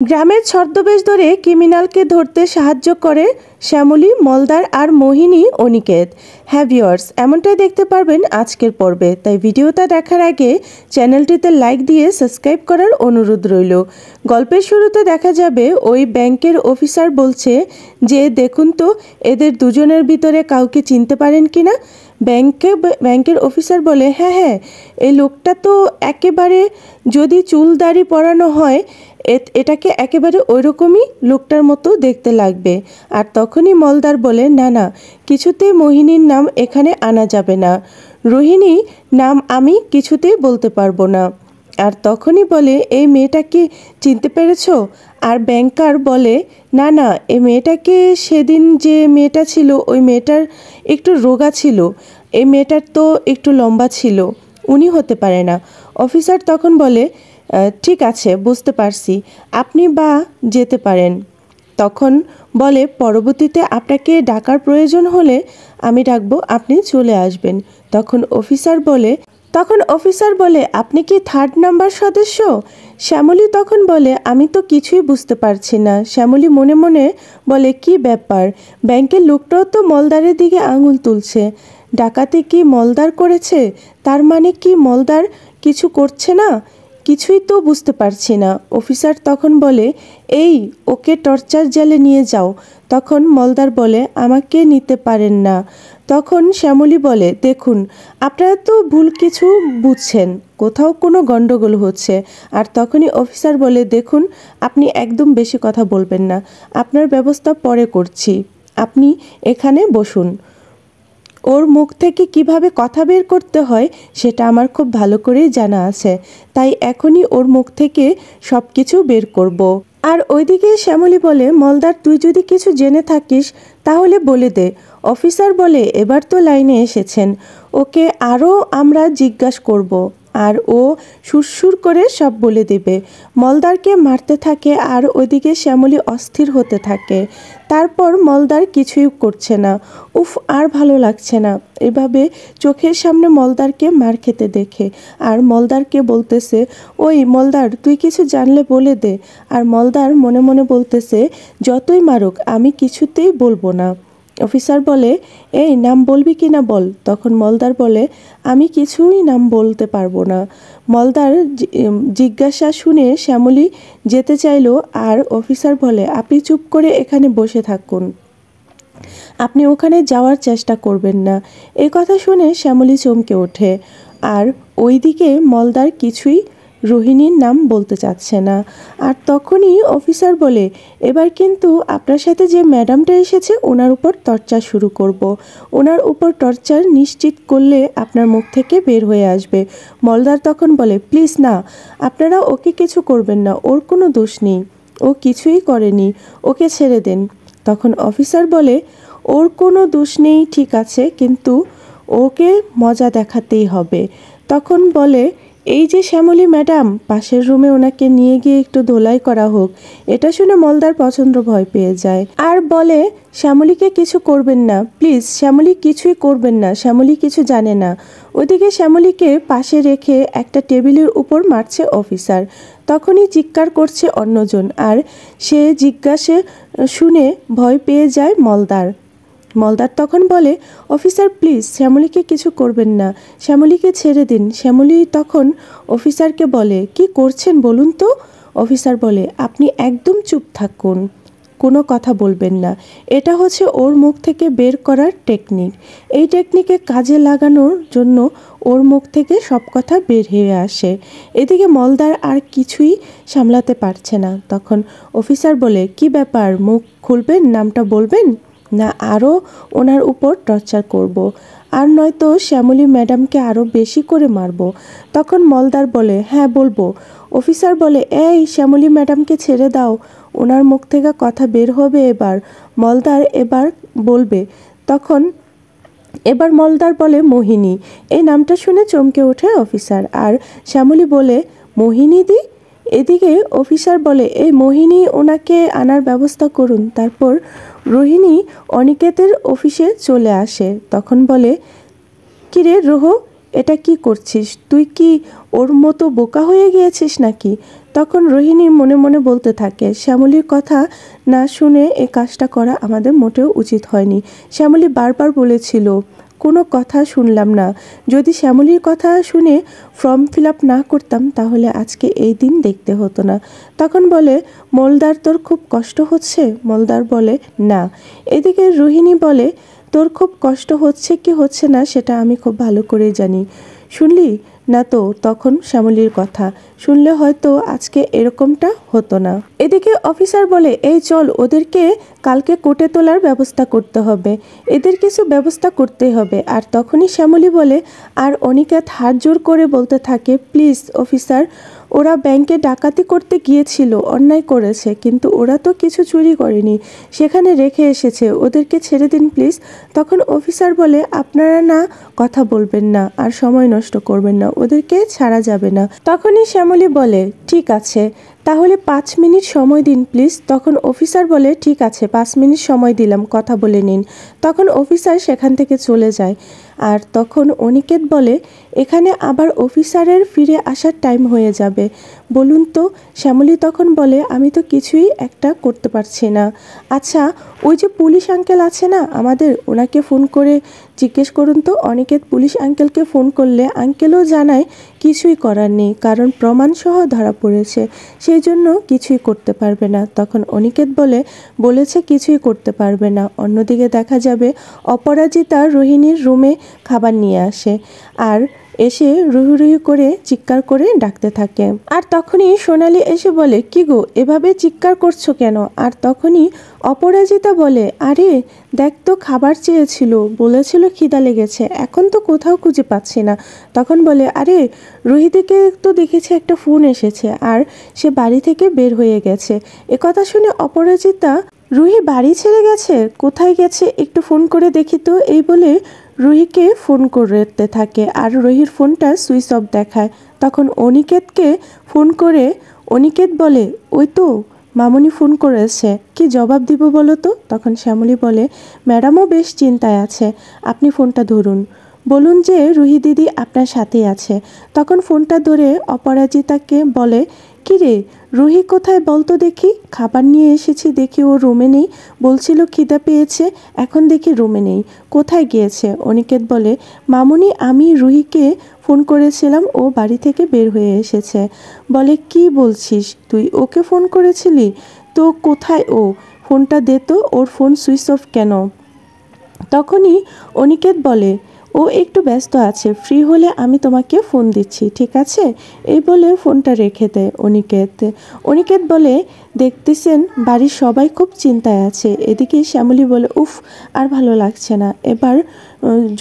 গ্রামের ছদ্মবেশ ধরে ক্রিমিনালকে ধরতে সাহায্য করে শ্যামলী, মলদার আর মোহিনী অনিকেত। হ্যাঁ ভিউয়ার্স, এমনটাই দেখতে পারবেন আজকের পর্বে। তাই ভিডিওটা দেখার আগে চ্যানেলটিতে লাইক দিয়ে সাবস্ক্রাইব করার অনুরোধ রইল। গল্পের শুরুতে দেখা যাবে ওই ব্যাংকের অফিসার বলছে যে দেখুন তো এদের দুজনের ভিতরে কাউকে চিনতে পারেন কি না। ব্যাংকের অফিসার বলে হ্যাঁ, এই লোকটা তো একেবারে, যদি চুল দাড়ি পরানো হয় এটাকে একেবারে ওইরকমই লোকটার মতো দেখতে লাগবে। আর তখনই মলদার বলে না, কিছুতেই মোহিনীর নাম এখানে আনা যাবে না, রোহিণী নাম আমি কিছুতেই বলতে পারবো না। আর তখনই বলে এই মেয়েটাকে চিনতে পেরেছো? আর ব্যাংকার বলে না, এই মেয়েটাকে, সেদিন যে মেয়েটা ছিল ওই মেয়েটার একটু রোগা ছিল, এই মেয়েটার তো একটু লম্বা ছিল, উনি হতে পারে না। অফিসার তখন বলে ঠিক আছে, বুঝতে পারছি, আপনি বা যেতে পারেন। তখন বলে পরবর্তীতে আপনাকে ডাকার প্রয়োজন হলে আমি ডাকবো, আপনি চলে আসবেন। তখন অফিসার বলে আপনি কি 3rd নাম্বার সদস্য? শ্যামলী তখন বলে আমি তো কিছুই বুঝতে পারছি না। শ্যামলী মনে মনে বলে কি ব্যাপার, ব্যাংকের লোকটাও তো মলদারের দিকে আঙুল তুলছে, ডাকাতি কি মলদার করেছে? তার মানে কি মলদার কিছু করছে না? কিছুই তো বুঝতে পারছি না। অফিসার তখন বলে এই ওকে টর্চার জেলে নিয়ে যাও। তখন মলদার বলে আমাকে নিতে পারেন না। তখন শ্যামলী বলে দেখুন আপনারা তো ভুল কিছু বুঝছেন, কোথাও কোনো গন্ডগোল হচ্ছে। আর তখনই অফিসার বলে দেখুন আপনি একদম বেশি কথা বলবেন না, আপনার ব্যবস্থা পরে করছি, আপনি এখানে বসুন। ওর মুখ থেকে কিভাবে কথা বের করতে হয় সেটা আমার খুব ভালো করেই জানা আছে, তাই এখনই ওর মুখ থেকে সব কিছু বের করব। আর ওইদিকে শ্যামলী বলে মলদার তুই যদি কিছু জেনে থাকিস তাহলে বলে দে। অফিসার বলে এবার তো লাইনে এসেছেন, ওকে আরও আমরা জিজ্ঞাসা করব, আর ও সুরসুর করে সব বলে দেবে। মলদারকে মারতে থাকে আর ওইদিকে শ্যামলী অস্থির হতে থাকে। তারপর মলদার কিছুই করছে না। উফ, আর ভালো লাগছে না এভাবে চোখের সামনে মলদারকে মার খেতে দেখে। আর মলদারকে বলতেছে ওই মলদার তুই কিছু জানলে বলে দে। আর মলদার মনে মনে বলতেছে যতই মারুক আমি কিছুতেই বলবো না। অফিসার বলে এই নাম বলবি কি না বল। তখন মলদার বলে আমি কিছুই নাম বলতে পারবো না। মলদার জিজ্ঞাসা শুনে শ্যামলী যেতে চাইলো, আর অফিসার বলে আপনি চুপ করে এখানে বসে থাকুন, আপনি ওখানে যাওয়ার চেষ্টা করবেন না। এই কথা শুনে শ্যামলী চমকে ওঠে। আর ওইদিকে মলদার কিছুই রোহিণীর নাম বলতে চাচ্ছে না। আর তখনই অফিসার বলে এবার কিন্তু আপনার সাথে যে ম্যাডামটা এসেছে ওনার উপর টর্চার শুরু করব। ওনার উপর টর্চার নিশ্চিত করলে আপনার মুখ থেকে বের হয়ে আসবে। মলদার তখন বলে প্লিজ না, আপনারা ওকে কিছু করবেন না, ওর কোনো দোষ নেই, ও কিছুই করেনি, ওকে ছেড়ে দেন। তখন অফিসার বলে ওর কোনো দোষ নেই ঠিক আছে, কিন্তু ওকে মজা দেখাতেই হবে। তখন বলে এই যে শ্যামলী ম্যাডাম, পাশের রুমে ওনাকে নিয়ে গিয়ে একটু ধোলাই করা হোক। এটা শুনে মলদার প্রচণ্ড ভয় পেয়ে যায় আর বলে শ্যামলীকে কিছু করবেন না প্লিজ, শ্যামলী কিছুই করবেন না, শ্যামলী কিছু জানে না। ওদিকে শ্যামলীকে পাশে রেখে একটা টেবিলের উপর মারছে অফিসার। তখনই চিৎকার করছে অন্যজন, আর সে জিজ্ঞাসা শুনে ভয় পেয়ে যায় মলদার তখন বলে অফিসার প্লিজ শ্যামলীকে কিছু করবেন না, শ্যামলীকে ছেড়ে দিন। শ্যামলী তখন অফিসারকে বলে কি করছেন বলুন তো। অফিসার বলে আপনি একদম চুপ থাকুন, কোনো কথা বলবেন না। এটা হচ্ছে ওর মুখ থেকে বের করার টেকনিক। এই টেকনিকে কাজে লাগানোর জন্য ওর মুখ থেকে সব কথা বের হয়ে আসে। এদিকে মলদার আর কিছুই সামলাতে পারছে না। তখন অফিসার বলে কি ব্যাপার, মুখ খুলবেন, নামটা বলবেন, না আরও ওনার উপর টর্চার করব, আর নয়তো শ্যামলী ম্যাডামকে আরও বেশি করে মারব। তখন মলদার বলে হ্যাঁ বলবো। অফিসার বলে এই শ্যামলী ম্যাডামকে ছেড়ে দাও, ওনার মুখ থেকে কথা বের হবে এবার। মলদার এবার বলবে। তখন এবার মলদার বলে মোহিনী। এই নামটা শুনে চমকে ওঠে অফিসার, আর শ্যামলী বলে মোহিনী দি। এদিকে অফিসার বলে এই মোহিনী, ওনাকে আনার ব্যবস্থা করুন। তারপর রোহিণী অনিকেতের অফিসে চলে আসে। তখন বলে কিরে রোহ, এটা কি করছিস তুই, কি ওর মতো বোকা হয়ে গিয়েছিস নাকি? তখন রোহিণী মনে মনে বলতে থাকে, শ্যামলীর কথা না শুনে এই কাজটা করা আমাদের মোটেও উচিত হয়নি। শ্যামলী বারবার বলেছিল, কোনো কথা শুনলাম না। যদি শ্যামলীর কথা শুনে ফর্ম ফিল আপ না করতাম তাহলে আজকে এই দিন দেখতে হতো না। তখন বলে, মলদার তোর খুব কষ্ট হচ্ছে? মলদার বলে, না। এদিকে রোহিণী বলে, তোর খুব কষ্ট হচ্ছে কি হচ্ছে না সেটা আমি খুব ভালো করেই জানি। শুনলি না তো তখন শ্যামলীর কথা, শুনলে হয়তো আজকে এরকমটা হতো না। এদিকে অফিসার বলে, এই চল, ওদেরকে কালকে কোর্টে তোলার ব্যবস্থা করতে হবে, এদের কিছু ব্যবস্থা করতেই হবে। আর তখনই শ্যামলী বলে, আর অনিকেত হাত জোর করে বলতে থাকে, প্লিজ অফিসার, ওরা ব্যাংকে ডাকাতি করতে গিয়েছিল, অন্যায় করেছে, কিন্তু ওরা তো কিছু চুরি করেনি, সেখানে রেখে এসেছে, ওদেরকে ছেড়ে দিন প্লিজ। তখন অফিসার বলে, আপনারা না কথা বলবেন না আর সময় নষ্ট করবেন না, ওদেরকে ছাড়া যাবে না। তখনই শ্যামলী বলে, ঠিক আছে, তাহলে 5 মিনিট সময় দিন প্লিজ। তখন অফিসার বলে, ঠিক আছে, 5 মিনিট সময় দিলাম, কথা বলে নিন। তখন অফিসার সেখান থেকে চলে যায়। আর তখন অনিকেত বলে, এখানে আবার অফিসারের ফিরে আসার টাইম হয়ে যাবে, বলুন তো। শ্যামলী তখন বলে, আমি তো কিছুই একটা করতে পারছি না। আচ্ছা, ওই যে পুলিশ আঙ্কেল আছে না আমাদের, ওনাকে ফোন করে জিজ্ঞেস করুন তো। অনিকেত পুলিশ আঙ্কেলকে ফোন করলে আঙ্কেলও জানায় কিছুই করার নেই, কারণ প্রমাণসহ ধরা পড়েছে, সেই জন্য কিছুই করতে পারবে না। তখন অনিকেত বলেছে কিছুই করতে পারবে না। অন্যদিকে দেখা যাবে অপরাজিতা রোহিণীর রুমে খাবার নিয়ে আসে আর এসে রুহি রুহি করে চিৎকার করে ডাকতে থাকে। আর তখনই সোনালি এসে বলে, কি গো, এভাবে চিৎকার করছো কেন? আর তখনই অপরাজিতা বলে, আরে দেখ তো, খাবার চেয়েছিল, বলেছিল খিদা লেগেছে, এখন তো কোথাও খুঁজে পাচ্ছি না। তখন বলে, আরে রুহিদিকে তো দেখেছি একটা ফোন এসেছে আর সে বাড়ি থেকে বের হয়ে গেছে। কথা শুনে অপরাজিতা, রুহি বাড়ি ছেড়ে গেছে? কোথায় গেছে একটু ফোন করে দেখি তো, এই বলে রুহিকে ফোন করতে থাকে আর রুহির ফোনটা সুইচ অফ দেখায়। তখন অনিকেতকে ফোন করে অনিকেত বলে, ওই তো মামুনি ফোন করেছে, কি জবাব দিব বলো তো? তখন শ্যামলী বলে, ম্যাডামও বেশ চিন্তায় আছে, আপনি ফোনটা ধরুন, বলুন যে রুহি দিদি আপনার সাথেই আছে। তখন ফোনটা ধরে অপরাজিতাকে বলে, কি রে, রুহি কোথায় বলতো দেখি? খাবার নিয়ে এসেছি, দেখি ও রুমে নেই, বলছিল খিদা পেয়েছে, এখন দেখি রুমে নেই, কোথায় গিয়েছে? অনিকেত বলে, মামুনি আমি রুহিকে ফোন করেছিলাম, ও বাড়ি থেকে বের হয়ে এসেছে। বলে, কি বলছিস তুই, ওকে ফোন করেছিলি? তো কোথায় ও? ফোনটা দে তো, ওর ফোন সুইচ অফ কেন? তখনই অনিকেত বলে, ও একটু ব্যস্ত আছে, ফ্রি হলে আমি তোমাকে ফোন দিচ্ছি, ঠিক আছে? এই বলে ফোনটা রেখে দেয় অনিকেত বলে, দেখতেছেন বাড়ির সবাই খুব চিন্তায় আছে। এদিকে শ্যামলী বলে, উফ, আর ভালো লাগছে না, এবার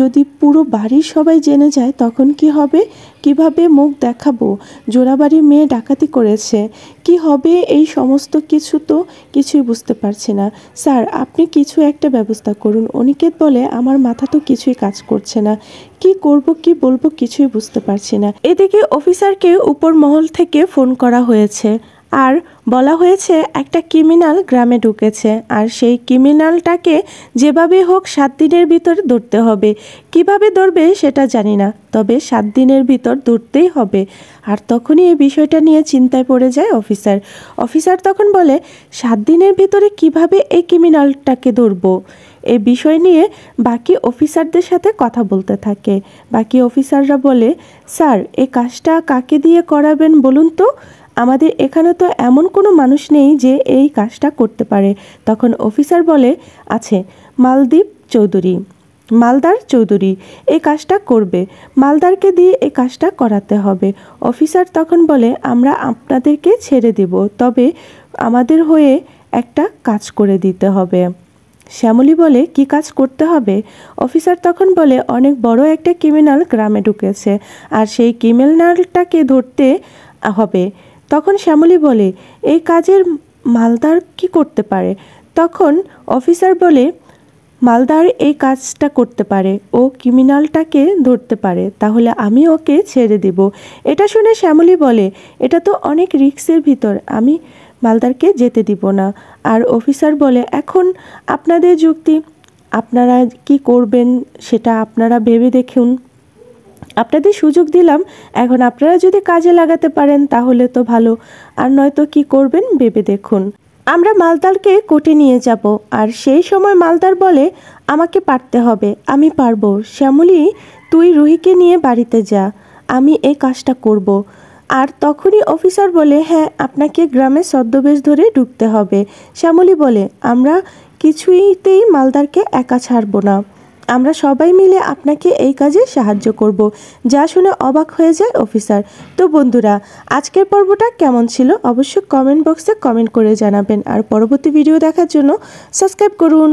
যদি পুরো বাড়ির সবাই জেনে যায় তখন কি হবে, কিভাবে মুখ দেখাবো? জোড়াবাড়ির মেয়ে ডাকাতি করেছে, কি হবে? এই সমস্ত কিছু তো কিছুই বুঝতে পারছি না। স্যার, আপনি কিছু একটা ব্যবস্থা করুন। অনিকেত বলে, আমার মাথা তো কিছুই কাজ করছে না, কি করব কি বলবো কিছুই বুঝতে পারছি না। এদিকে অফিসারকে উপর মহল থেকে ফোন করা হয়েছে আর বলা হয়েছে একটা ক্রিমিনাল গ্রামে ঢুকেছে আর সেই ক্রিমিনালটাকে যেভাবে হোক 7 দিনের ভিতর ধরতে হবে। কিভাবে ধরবে সেটা জানি না, তবে 7 দিনের ভিতর ধরতেই হবে। আর তখনই এই বিষয়টা নিয়ে চিন্তায় পড়ে যায় অফিসার তখন বলে, 7 দিনের ভিতরে কিভাবে এই ক্রিমিনালটাকে ধরবো? এই বিষয় নিয়ে বাকি অফিসারদের সাথে কথা বলতে থাকে। বাকি অফিসাররা বলে, স্যার, এই কাজটা কাকে দিয়ে করাবেন বলুন তো? আমাদের এখানে তো এমন কোনো মানুষ নেই যে এই কাজটা করতে পারে। তখন অফিসার বলে, আছে, মালদার চৌধুরী এই কাজটা করবে, মালদারকে দিয়ে এই কাজটা করাতে হবে। অফিসার তখন বলে, আমরা আপনাদেরকে ছেড়ে দেব, তবে আমাদের হয়ে একটা কাজ করে দিতে হবে। শ্যামলী বলে, কি কাজ করতে হবে? অফিসার তখন বলে, অনেক বড় একটা ক্রিমিনাল গ্রামে ঢুকেছে আর সেই ক্রিমিনালটাকে ধরতে হবে। তখন শ্যামলী বলে, এই কাজের মালদার কি করতে পারে? তখন অফিসার বলে, মালদার এই কাজটা করতে পারে, ও ক্রিমিনালটাকে ধরতে পারে, তাহলে আমি ওকে ছেড়ে দিব। এটা শুনে শ্যামলী বলে, এটা তো অনেক রিস্কের ভিতর, আমি মালদারকে যেতে দিব না। আর অফিসার বলে, এখন আপনাদের যুক্তি, আপনারা কি করবেন সেটা আপনারা ভেবে দেখুন। আপনাদের সুযোগ দিলাম, এখন আপনারা যদি কাজে লাগাতে পারেন তাহলে তো ভালো, আর নয়তো কি করবেন ভেবে দেখুন। আমরা মালদারকে কোর্টে নিয়ে যাব, আর সেই সময় মালদার বলে আমাকে পারতে হবে, আমি পারবো। শ্যামলী, তুই রুহিকে নিয়ে বাড়িতে যা, আমি এই কাজটা করব। আর তখনই অফিসার বলে হ্যাঁ, আপনাকে গ্রামে ছদ্মবেশ ধরে ঢুকতে হবে। শ্যামলী বলে আমরা কিছুতেই মালদারকে একা ছাড়বো না, আমরা সবাই মিলে আপনাকে এই কাজে সাহায্য করব। যা শুনে অবাক হয়ে যায় অফিসার। তো বন্ধুরা, আজকের পর্বটা কেমন ছিল অবশ্যই কমেন্ট বক্সে কমেন্ট করে জানাবেন, আর পরবর্তী ভিডিও দেখার জন্য সাবস্ক্রাইব করুন।